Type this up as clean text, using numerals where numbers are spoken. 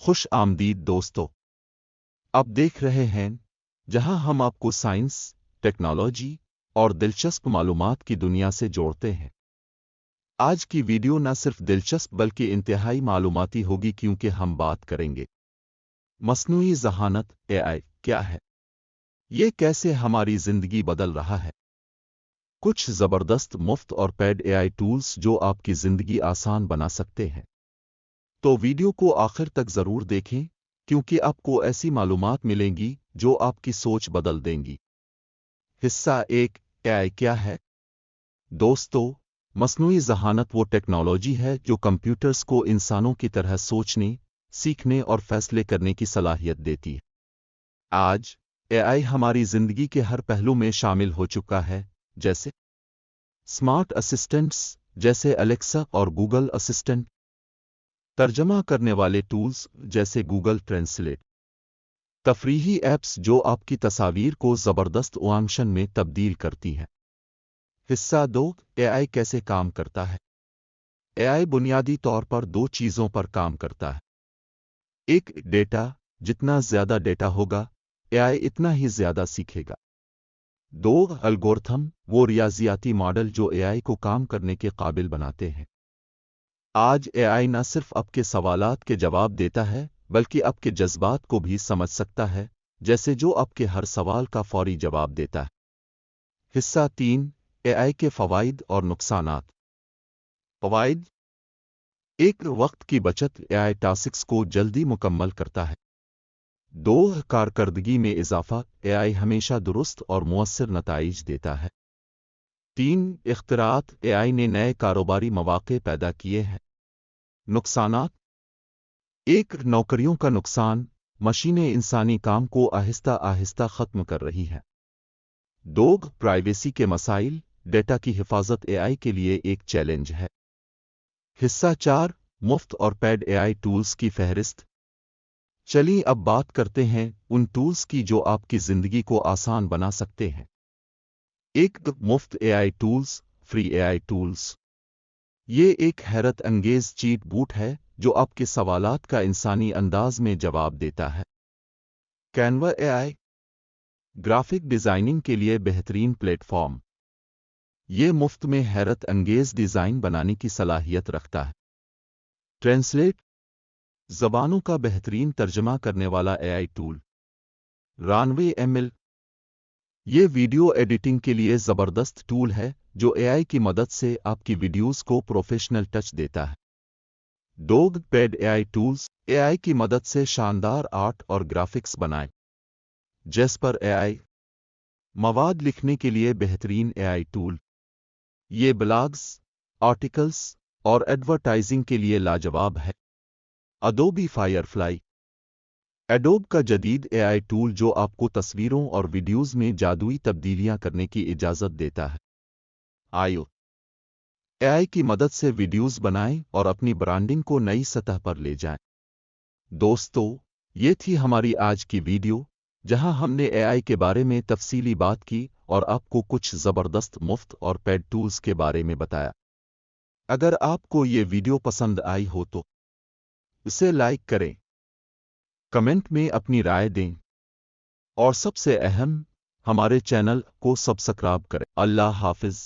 خوش آمدید دوستو، آپ دیکھ رہے ہیں جہاں ہم آپ کو سائنس، ٹیکنالوجی اور دلچسپ معلومات کی دنیا سے جوڑتے ہیں۔ آج کی ویڈیو نہ صرف دلچسپ بلکہ انتہائی معلوماتی ہوگی کیونکہ ہم بات کریں گے مصنوعی ذہانت (AI) کیا ہے، یہ کیسے ہماری زندگی بدل رہا ہے، کچھ زبردست مفت اور پیڈ AI ٹولز جو آپ کی زندگی آسان بنا سکتے ہیں۔ تو ویڈیو کو آخر تک ضرور دیکھیں کیونکہ آپ کو ایسی معلومات ملیں گی جو آپ کی سوچ بدل دیں گی۔ حصہ 1 AI کیا ہے؟ دوستو، مصنوعی ذہانت وہ ٹیکنالوجی ہے جو کمپیوٹرز کو انسانوں کی طرح سوچنے، سیکھنے اور فیصلے کرنے کی صلاحیت دیتی ہے۔ آج AI ہماری زندگی کے ہر پہلو میں شامل ہو چکا ہے، جیسے اسمارٹ اسسٹنٹس جیسے الیکسا اور گوگل اسسٹنٹ، ترجمہ کرنے والے ٹولز جیسے گوگل ٹرانسلیٹ، تفریحی ایپس جو آپ کی تصاویر کو زبردست انیمیشن میں تبدیل کرتی ہیں۔ حصہ 2 AI کیسے کام کرتا ہے؟ AI بنیادی طور پر دو چیزوں پر کام کرتا ہے۔ ایک، ڈیٹا، جتنا زیادہ ڈیٹا ہوگا AI اتنا ہی زیادہ سیکھے گا۔ دو، الگورتھم، وہ ریاضیاتی ماڈل جو AI کو کام کرنے کے قابل بناتے ہیں۔ آج AI نہ صرف آپ کے سوالات کے جواب دیتا ہے بلکہ آپ کے جذبات کو بھی سمجھ سکتا ہے، جیسے جو آپ کے ہر سوال کا فوری جواب دیتا ہے۔ حصہ 3 AI کے فوائد اور نقصانات۔ فوائد: ایک، وقت کی بچت، AI ٹاسکس کو جلدی مکمل کرتا ہے۔ دو، کارکردگی میں اضافہ، AI ہمیشہ درست اور مؤثر نتائج دیتا ہے۔ تین، اختراعات، AI نے نئے کاروباری مواقع پیدا کیے ہیں۔ نقصانات: ایک، نوکریوں کا نقصان، مشینیں انسانی کام کو آہستہ آہستہ ختم کر رہی ہیں۔ دو، پرائیویسی کے مسائل، ڈیٹا کی حفاظت AI کے لیے ایک چیلنج ہے۔ حصہ 4 مفت اور پیڈ AI ٹولز کی فہرست۔ چلیے اب بات کرتے ہیں ان ٹولز کی جو آپ کی زندگی کو آسان بنا سکتے ہیں۔ ایک، مفت AI tools, free AI tools. یہ ایک حیرت انگیز چیٹ بوٹ ہے جو آپ کے سوالات کا انسانی انداز میں جواب دیتا ہے۔ کینوا AI، گرافک ڈیزائننگ کے لیے بہترین پلیٹ فارم۔ یہ مفت میں حیرت انگیز ڈیزائن بنانے کی صلاحیت رکھتا ہے۔ ٹرانسلیٹ، زبانوں کا بہترین ترجمہ کرنے والا AI ٹول۔ رانوے ML، یہ ویڈیو ایڈیٹنگ کے لیے زبردست ٹول ہے جو AI کی مدد سے آپ کی ویڈیوز کو پروفیشنل ٹچ دیتا ہے۔ دو، پیڈ AI ٹولز، AI کی مدد سے شاندار آرٹ اور گرافکس بنائیں۔ جیسپر AI، مواد لکھنے کے لیے بہترین AI ٹول۔ یہ بلاگز، آرٹیکلز اور ایڈورٹائزنگ کے لیے لاجواب ہے۔ اڈوبی فائرفلائی، ایڈوب کا جدید AI ٹول جو آپ کو تصویروں اور ویڈیوز میں جادوئی تبدیلیاں کرنے کی اجازت دیتا ہے۔ آئیو، AI کی مدد سے ویڈیوز بنائیں اور اپنی برانڈنگ کو نئی سطح پر لے جائیں۔ دوستو، یہ تھی ہماری آج کی ویڈیو جہاں ہم نے AI کے بارے میں تفصیلی بات کی اور آپ کو کچھ زبردست مفت اور پیڈ ٹولز کے بارے میں بتایا۔ اگر آپ کو یہ ویڈیو پسند آئی ہو تو اسے لائک کریں، کمنٹ میں اپنی رائے دیں اور سب سے اہم، ہمارے چینل کو سبسکرائب کریں۔ اللہ حافظ۔